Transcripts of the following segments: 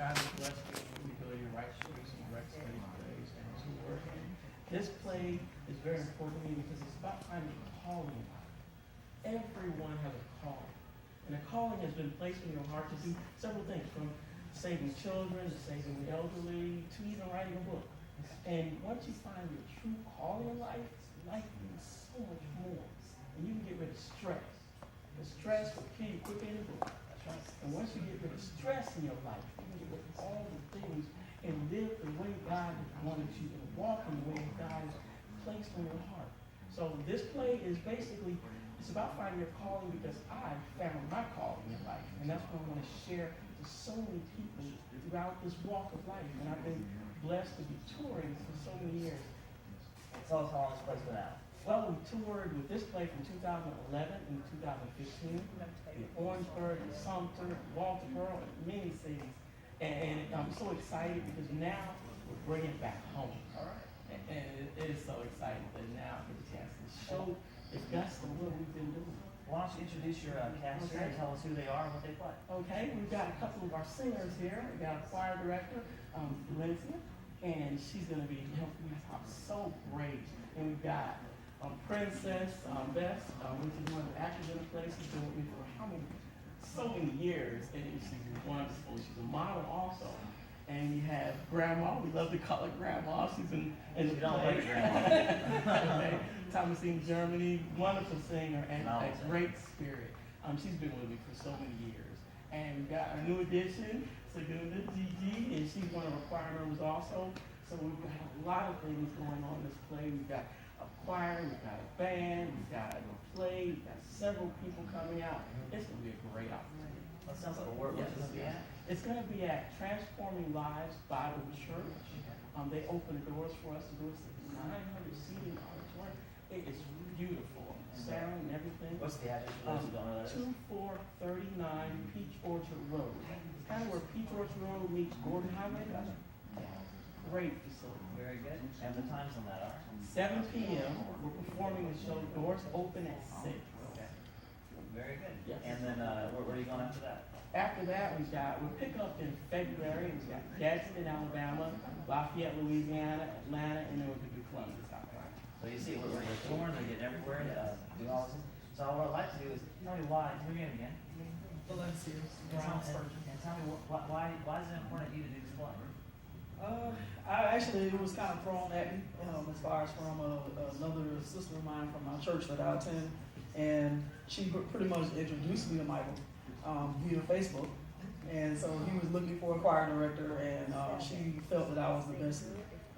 God has blessed me with the ability to write stories and direct study plays and tour. And this play is very important to me because it's about finding a calling in life. Everyone has a calling. And a calling has been placed in your heart to do several things, from saving children to saving the elderly to even writing a book. And once you find your true calling in life, life means so much more. And you can get rid of stress. The stress will kill you quicker in the book. And once you get rid of stress in your life, you can get rid of all the things and live the way God wanted you to walk in the way God has placed in your heart. So this play is basically, it's about finding your calling because I found my calling in life. And that's what I want to share to so many people throughout this walk of life. And I've been blessed to be touring for so many years. Tell us how long this play's been out. Well, we toured with this play from 2011 and 2015 in Orangeburg, and Sumter, Walterboro, and many cities. And I'm so excited because now we're bringing it back home. And it is so exciting that now I get a chance to show the best of what we've been doing. Why don't you introduce your cast here and tell us who they are and what they play? Okay, we've got a couple of our singers here. We've got a choir director, Valencia, and she's going to be helping us out so great. And we've got Princess Bess, which is one of the actors in the play. She's been with me for so many years, and she's wonderful. She's a model also. And you have Grandma. We love to call her Grandma. She's in the don't play. like Grandma. Okay. Thomasine, Germany, wonderful singer and a great spirit. She's been with me for so many years. And we've got our new addition, Segunda Gigi, and she's one of our choir members also. So we've got a lot of things going on in this play. We've got a choir, we've got a band, we've got a play, we've got several people coming out. It's going to be a great opportunity. That sounds like a word. What's it going to be at? It's going to be at Transforming Lives Bible Church. They open the doors for us to do it. 900 seating auditorium. It is beautiful. Sound and everything. What's the address for those who don't know that? 2439 Peach Orchard Road. It's kind of where Peach Orchard Road meets Gordon Highway. Great facility. Very good. And the times on that are? 7 p.m. We're performing the show. Doors open at 6. Okay. Very good. Yes. And then where are you going after that? After that, we'll pick up in February. We've got Gadsden, Alabama, Lafayette, Louisiana, Atlanta, and then we'll do Columbus, South Carolina. So you see, we're touring, they're getting everywhere, do all this. So what I'd like to do is tell me why. Tell me again. Valencia. And tell me why is it important to you to do this play? It was kind of thrown at me as far as from another sister of mine from my church that I attend, and she pretty much introduced me to Michael via Facebook, and so he was looking for a choir director, and she felt that I was the best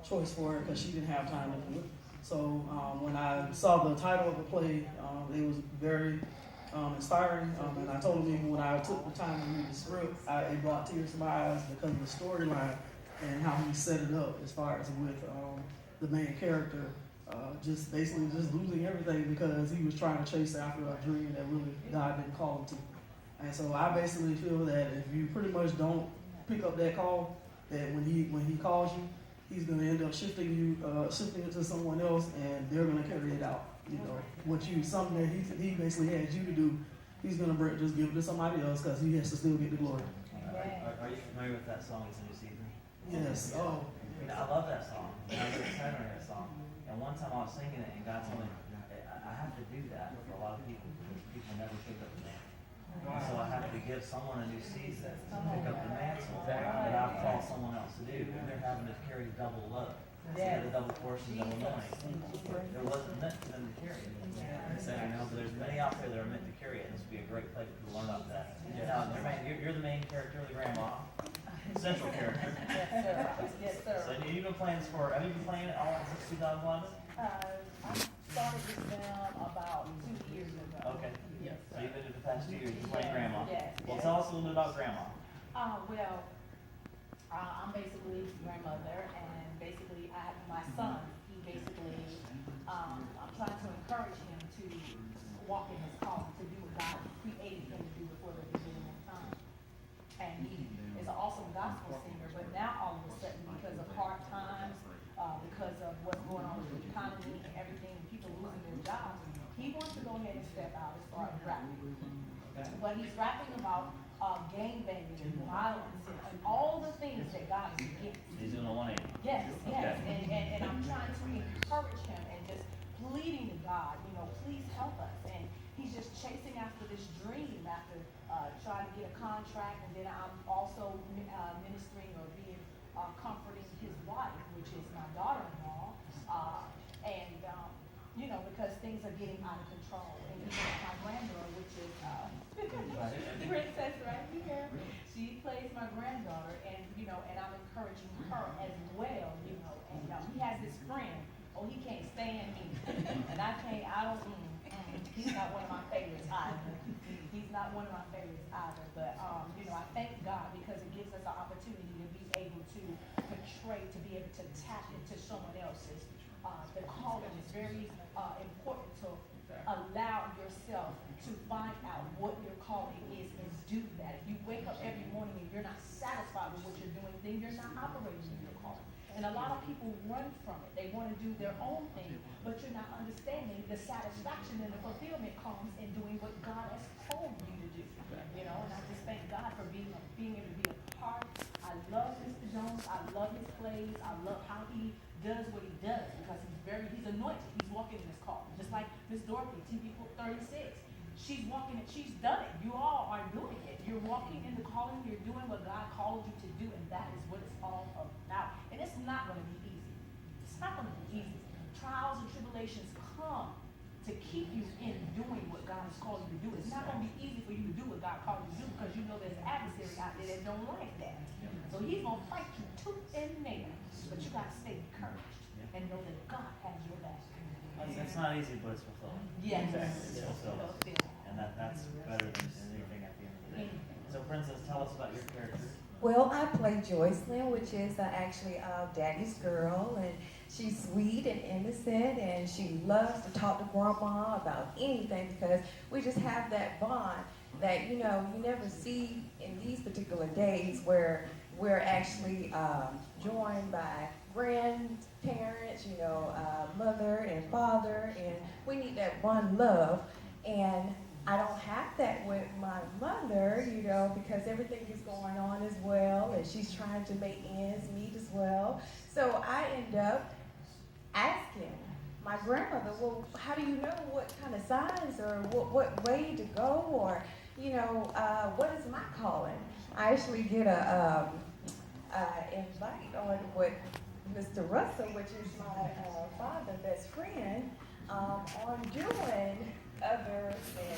choice for her because she didn't have time to do it. So when I saw the title of the play, it was very inspiring, and I told him when I took the time to read the script, it brought tears to my eyes because of the storyline and how he set it up as far as with the main character just basically just losing everything because he was trying to chase after a dream that really God didn't call him to. And so I basically feel that if you pretty much don't pick up that call, that when he calls you, he's going to end up shifting it to someone else, and they're going to carry it out. You know, something that he basically had you to do, he's going to just give it to somebody else because he has to still get the glory. Are you familiar with that song, It's a New Season? Yes. Oh. I love that song. I was excited about that song. And one time I was singing it, and God told me, I have to do that for a lot of people because people never pick up the mantle. So I have to give someone a new season to pick up the mantle that I've called someone else to do. And they're having to carry double load. They had a double portion, double anointing. There wasn't meant for them to carry it. So, but there's many out there that are meant to carry it, and this would be a great place to learn about that. Now, you're the main character, the grandma, central character. Yes, sir. Yes, sir. So have you been playing it all since 2011? I started with them about 2 years ago. Okay. Yes, So sir. you've been in the past 2 years, you're playing grandma. Yes. Well, tell us a little bit about grandma. I'm basically grandmother, and basically I have my son. He basically, I'm trying to encourage him to walk in his calling, to do what God created him to do before the beginning of time. And he is an awesome gospel singer, but now all of a sudden, because of hard times, because of what's going on with the economy and everything, and people losing their jobs, he wants to go ahead and step out and start rapping. But he's rapping about gang banging and violence and all the things that God is against. He's doing a 180. Yes, yes, Okay. and I'm trying to encourage him and just pleading to God, you know, please help us. And he's just chasing after this dream, after trying to get a contract, and then I'm also ministering or being comforting his wife, which is my daughter-in-law, and you know, because things are getting out of control. And even my granddaughter, which is Princess right here, she plays my granddaughter, and you know, and I'm encouraging her as well, you know. And he has this friend. Oh, he can't stand me, and I don't. He's not one of my favorites either. He's not one of my favorites either. But you know, I thank God because it gives us an opportunity to be able to portray, to be able to tap into someone else's. The calling is very important to allow yourself to find out what your calling is and do that. If you wake up every morning and you're not satisfied with what you're doing, then you're not operating in your calling. And a lot of people run from it. They want to do their own thing, but you're not understanding the satisfaction and the fulfillment comes in doing what God has told you to do. You know, and I just thank God for being able to be a part. I love Mr. Jones. I love his plays. I love how he does what he does because he's anointed. He's walking in his calling. Just like Miss Dorothy, TV 36. She's walking it. She's done it. You all are doing it. You're walking in the calling. You're doing what God called you to do, and that is what it's all about. And it's not going to be easy. It's not going to be easy. Trials and tribulations come to keep you in doing what God has called you to do. It's not going to be easy for you to do what God called you to do because you know there's an adversary out there that don't like that. So he's going to fight you tooth and nail, but you got to stay encouraged and know that God has your back. It's not easy, but it's fulfilling. Yes. It's fulfilling. And that's better than anything at the end of the day. So, Princess, tell us about your character. Well, I play Joycelyn, which is actually Daddy's girl, and she's sweet and innocent, and she loves to talk to Grandma about anything because we just have that bond that, you know, you never see in these particular days where we're actually joined by grandparents, you know, mother and father, and we need that one love. And I don't have that with my mother, you know, because everything is going on as well, and she's trying to make ends meet as well. So I end up asking my grandmother, well, how do you know what kind of signs or what way to go, or, you know, what is my calling? I actually get a invite on with Mr. Russell, which is my father, best friend, on doing other than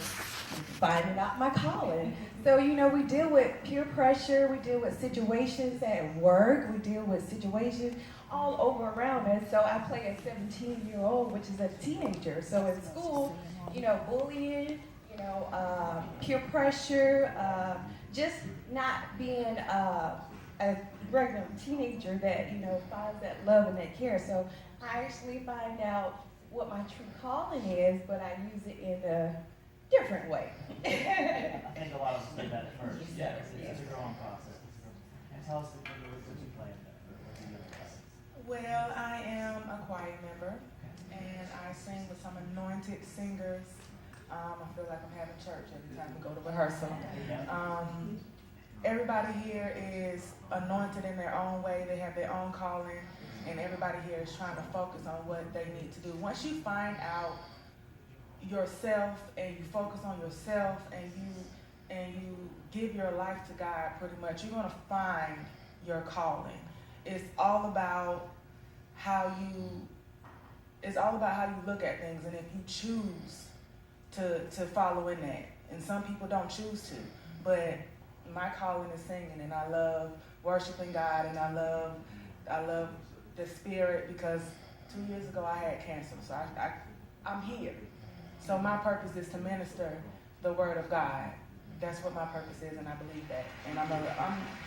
finding out my calling. So, you know, we deal with peer pressure, we deal with situations at work, we deal with situations all over around us. So I play a 17-year-old, which is a teenager. So in school, you know, bullying, you know, peer pressure, just not being a regular teenager that, you know, finds that love and that care. So I actually find out what my true calling is, but I use it in a different way. I think a lot of us do that at first. Yeah. It's a growing process. And tell us what you play in that. What you do in that. Well, I am a choir member, and I sing with some anointed singers. I feel like I'm having church every time we go to rehearsal. Everybody here is anointed in their own way. They have their own calling, and everybody here is trying to focus on what they need to do. Once you find out yourself and you focus on yourself and you give your life to God, pretty much, you're going to find your calling. It's all about how you look at things, and if you choose to follow in that. And some people don't choose to, but my calling is singing, and I love worshiping God, and I love the spirit, because 2 years ago I had cancer, so I'm here. So my purpose is to minister the word of God. That's what my purpose is, and I believe that. And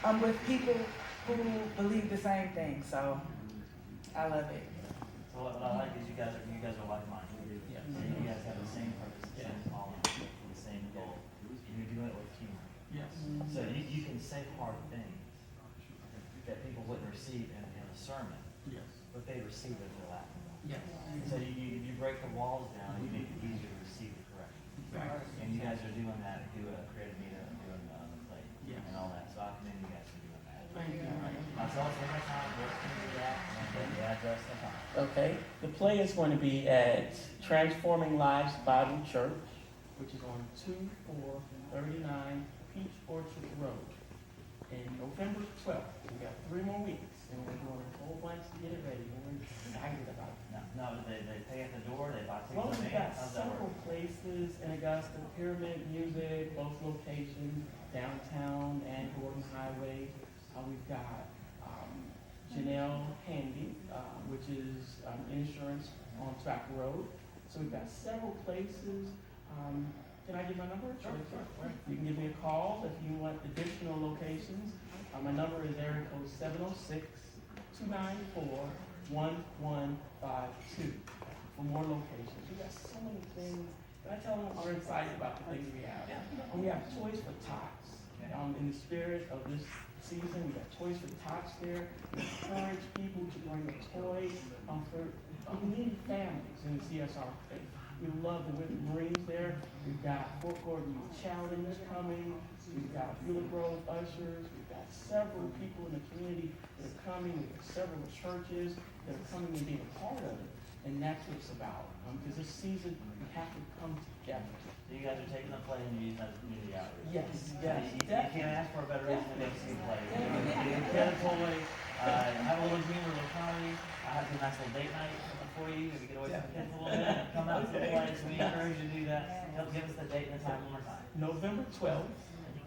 I'm with people who believe the same thing, so I love it. So what I like is you guys are like-minded. Yeah. So you guys have the same purpose, the same calling, the same goal, and you're doing it with teamwork. Yes. So you can say hard things that people wouldn't receive in a sermon, Yes. but they receive it in their lap. Yes. So you break the walls down, and you make it easier to receive the correction. Right. And you guys are doing that, doing creative media, doing the play, Yes. and all that. So I commend you guys for doing that. Thank you. tell us one more time, what's going to be at, and then the address and time. Okay, the play is going to be at Transforming Lives Bible Church, which is on 2439 Peach Orchard Road. And November 12th, we got 3 more weeks, and we're doing a whole bunch to get it ready, and we're excited about it. No, they pay at the door, they buy Well, tickets in we've got advance, how's that several work? places in Augusta, Pyramid Music, both locations, downtown and Gordon Highway. We've got Janelle Handy, which is Insurance on Track Road. So we've got several places. Can I give my number? Sure. You can give me a call if you want additional locations. My number is area code 706-294-1152 for more locations. We got so many things. And I tell them we're excited about the things we have. And we have Toys for Tots. In the spirit of this season, we got Toys for Tots there. We encourage people to bring a toy for needy families in the CSR space. We love the Whitney Marines there. We've got Fort Gordon Youth Challenge coming. We've got Beulah Grove Ushers. We've got several people in the community that are coming. We've got several churches that are coming and being a part of it. And that's what it's about. Because this season, we have to come together. So you guys are taking the play and you're using that as community outreach? Yes, You yes. can't ask for a better reason to go see the play. Get a toy, have a little humor, a little comedy. I have a nice little date night for you, if you get away from the kids a little bit, come out to the play, so we encourage you to do that. Give us the date and the time one more time. November 12th,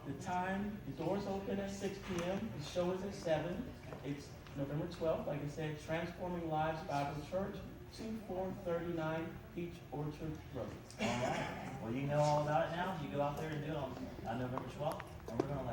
the time, the doors open at 6 p.m., the show is at 7. It's November 12th, like I said, Transforming Lives Bible Church, 2439 Peach Orchard Road. All right, well, you know all about it now, you go out there and do it on November 12th, and we're gonna let